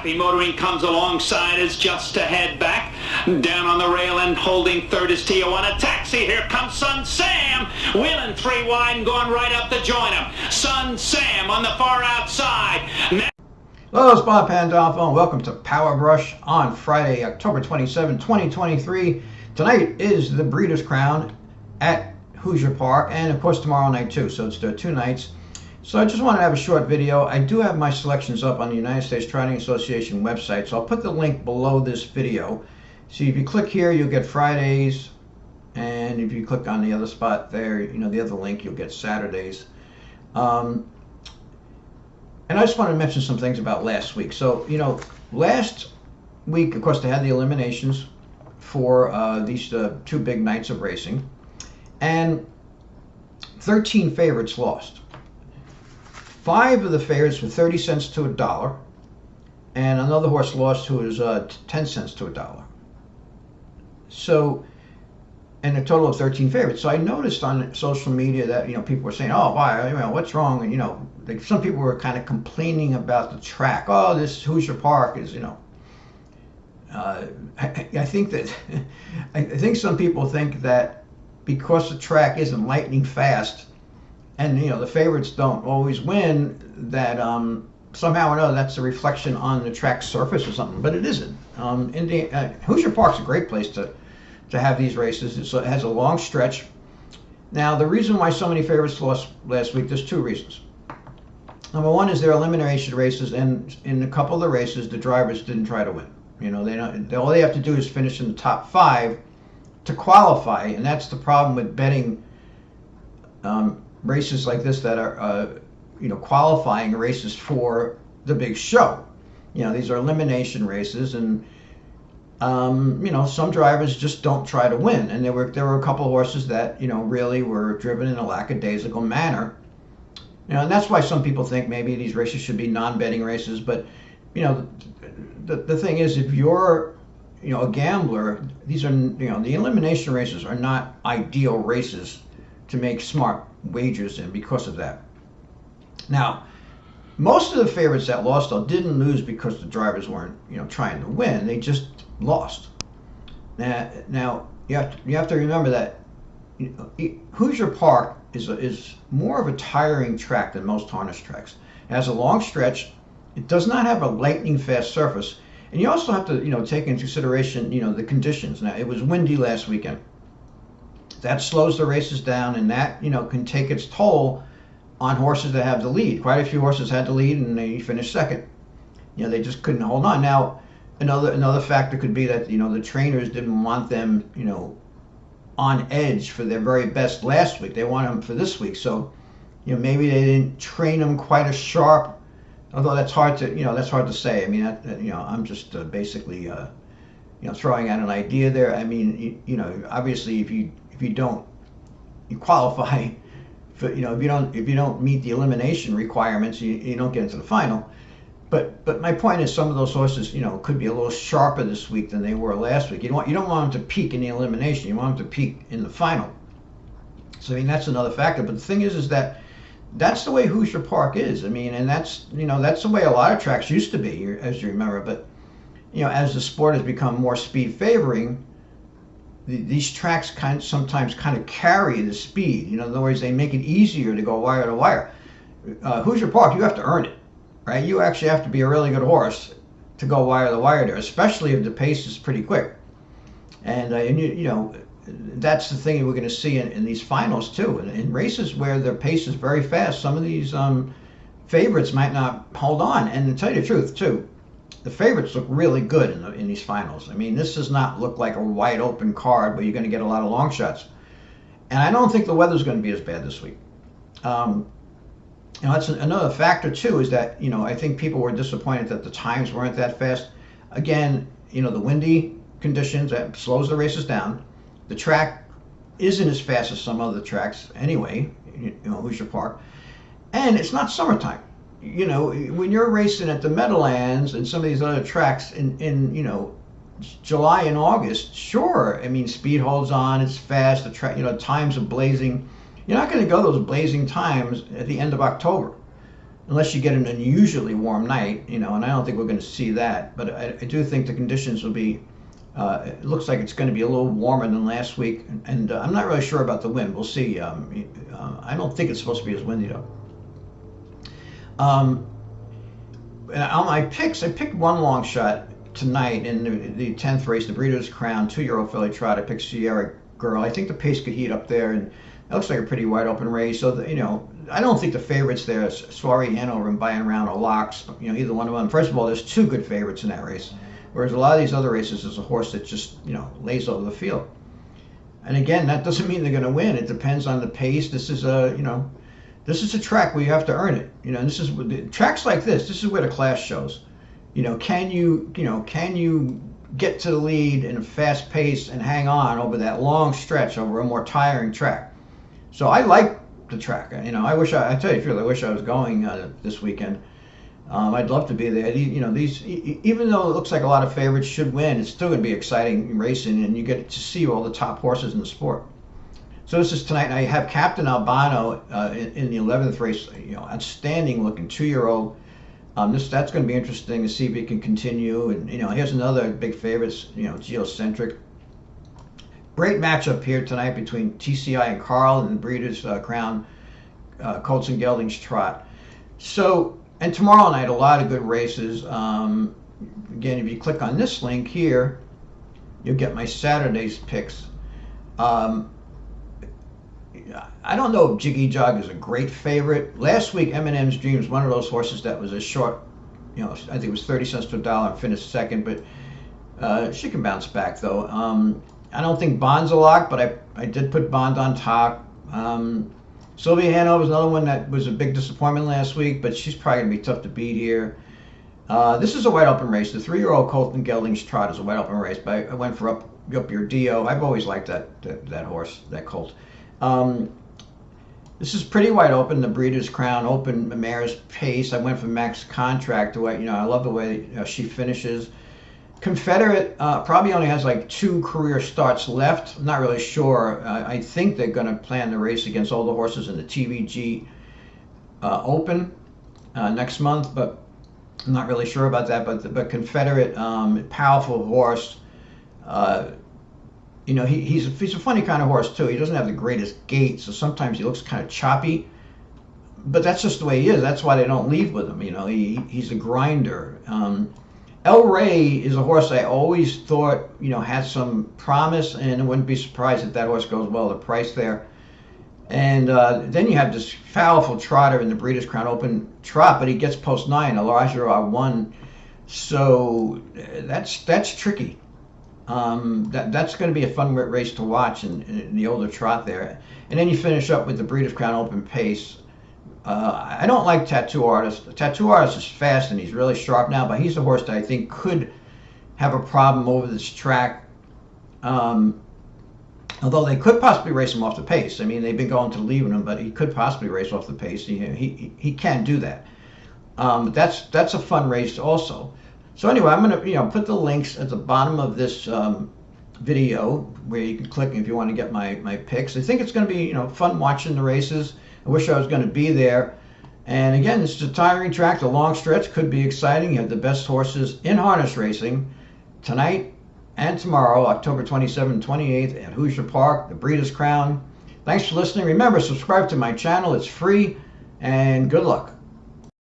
Happy Motoring comes alongside as just to head back. Down on the rail and holding third is Tijuana Taxi. Here comes Sun Sam, wheeling 3 wide and going right up to join him. Sun Sam on the far outside. Hello, it's Bob Pandolfo. Welcome to Power Brush on Friday, October 27, 2023. Tonight is the Breeders' Crown at Hoosier Park, and of course tomorrow night too. So it's 2 nights. So I just want to have a short video. I do have my selections up on the United States Trotting Association website, so I'll put the link below this video. See, if you click here, you'll get Fridays, and if you click on the other spot there, the other link, you'll get Saturdays. And I just want to mention some things about last week. So, last week, of course, they had the eliminations for these 2 big nights of racing, and 13 favorites lost. 5 of the favorites were 30 cents to $1, and another horse lost who was 10 cents to $1. So, and a total of 13 favorites. So I noticed on social media that people were saying, "Oh, why? What's wrong?" And some people were kind of complaining about the track. "Oh, this Hoosier Park is I think that I think some people think that because the track isn't lightning fast, and the favorites don't always win, that somehow or another that's a reflection on the track surface or something, but it isn't. Hoosier Park's a great place to have these races. It has a long stretch. Now, the reason why so many favorites lost last week, there's 2 reasons. Number one is their elimination races, and in a couple of the races, the drivers didn't try to win. All they have to do is finish in the top 5 to qualify, and that's the problem with betting races like this that are, qualifying races for the big show. These are elimination races, and some drivers just don't try to win. And there were a couple of horses that really were driven in a lackadaisical manner. And that's why some people think maybe these races should be non-betting races. But the thing is, if you're a gambler, these are the elimination races are not ideal races to make smart wagers in because of that. Now, most of the favorites that lost, though, didn't lose because the drivers weren't trying to win. They just lost. Now you have to remember that Hoosier Park is more of a tiring track than most harness tracks. It has a long stretch. It does not have a lightning fast surface, and you also have to take into consideration the conditions. Now, it was windy last weekend. That slows the races down, and that can take its toll on horses that have the lead. Quite a few horses had the lead, and they finished second. They just couldn't hold on. Now, another factor could be that the trainers didn't want them on edge for their very best last week. They want them for this week. So maybe they didn't train them quite as sharp. Although that's hard to say. I mean, I'm just basically throwing out an idea there. I mean, obviously if you qualify for, if you don't meet the elimination requirements, you don't get into the final. But my point is, some of those horses could be a little sharper this week than they were last week. You don't want them to peak in the elimination. You want them to peak in the final. So I mean, that's another factor. But the thing is that that's the way Hoosier Park is. I mean, and that's the way a lot of tracks used to be, as you remember. But as the sport has become more speed favoring, these tracks sometimes carry the speed. In other words, they make it easier to go wire to wire. Hoosier Park, you have to earn it, right? You actually have to be a really good horse to go wire to wire there, especially if the pace is pretty quick. And that's the thing we're going to see in these finals too. In races where the pace is very fast, some of these favorites might not hold on. And to tell you the truth too, the favorites look really good in these finals. I mean, this does not look like a wide open card where you're going to get a lot of long shots. And I don't think the weather's going to be as bad this week. That's another factor too, is that I think people were disappointed that the times weren't that fast. Again, the windy conditions that slows the races down. The track isn't as fast as some other tracks anyway, Hoosier Park, and it's not summertime. When you're racing at the Meadowlands and some of these other tracks in July and August, sure, I mean, speed holds on, it's fast, the track, times are blazing. You're not going to go those blazing times at the end of October. unless you get an unusually warm night, and I don't think we're going to see that. But I do think the conditions will be. It looks like it's going to be a little warmer than last week, and I'm not really sure about the wind. We'll see. I don't think it's supposed to be as windy though. And on my picks, I picked one long shot tonight in the 10th race, the Breeders' Crown 2-year-old filly trot. I picked Sierra Girl. I think the pace could heat up there, and it looks like a pretty wide open race. So I don't think the favorites there, Soiree Hanover and By and Round, are locks. Either one of them. First of all, there's two good favorites in that race. Whereas a lot of these other races, there's a horse that just, lays over the field. And again, that doesn't mean they're going to win. It depends on the pace. This is a track where you have to earn it. This is tracks like this. This is where the class shows. Can you get to the lead in a fast pace and hang on over that long stretch over a more tiring track? So I like the track. I wish I tell you, Phil, I wish I was going this weekend. I'd love to be there. These, even though it looks like a lot of favorites should win, it's still going to be exciting racing, and you get to see all the top horses in the sport. So this is tonight, and I have Captain Albano in the 11th race. Outstanding looking 2-year-old. That's going to be interesting to see if he can continue. And here's another big favorites. Geocentric. Great matchup here tonight between TCI and Carl and the Breeders' Crown, Colts and Geldings Trot. So. And tomorrow night, a lot of good races. Again, if you click on this link here, you'll get my Saturday's picks. I don't know if Jiggy Jog is a great favorite. Last week, Eminem's Dream was one of those horses that was a short, I think it was 30 cents to $1 and finished second, but she can bounce back, though. I don't think Bond's a lock, but I did put Bond on top. Sylvia Hanover is another one that was a big disappointment last week, but she's probably going to be tough to beat here. This is a wide open race. The 3-year-old Colt and Geldings Trot is a wide open race, but I went for up your Dio. I've always liked that horse, that colt. This is pretty wide open. The Breeders' Crown open mare's pace. I went for Max Contract. I love the way she finishes. Confederate probably only has like 2 career starts left. I'm not really sure. I think they're going to plan the race against all the horses in the TVG Open next month, but I'm not really sure about that. But Confederate, powerful horse. He's a funny kind of horse too. He doesn't have the greatest gait, so sometimes he looks kind of choppy. But that's just the way he is. That's why they don't leave with him. He's a grinder. El Rey is a horse I always thought, had some promise, and I wouldn't be surprised if that horse goes well. The price there. And then you have this powerful trotter in the Breeders' Crown Open Trot, but he gets post 9, Elijah R1. So that's tricky. That's going to be a fun race to watch in the older trot there. And then you finish up with the Breeders' Crown Open Pace. I don't like Tattoo Artist. Tattoo Artist is fast and he's really sharp now, but he's a horse that I think could have a problem over this track. Although they could possibly race him off the pace. I mean, they've been going to leaving him, but he could possibly race off the pace. He can do that. That's a fun race also. So anyway, I'm going to put the links at the bottom of this video where you can click if you want to get my picks. I think it's going to be fun watching the races. I wish I was going to be there. And again, it's a tiring track. The long stretch could be exciting. You have the best horses in harness racing tonight and tomorrow, October 27th and 28th at Hoosier Park, the Breeders' Crown. Thanks for listening. Remember, subscribe to my channel. It's free, and good luck.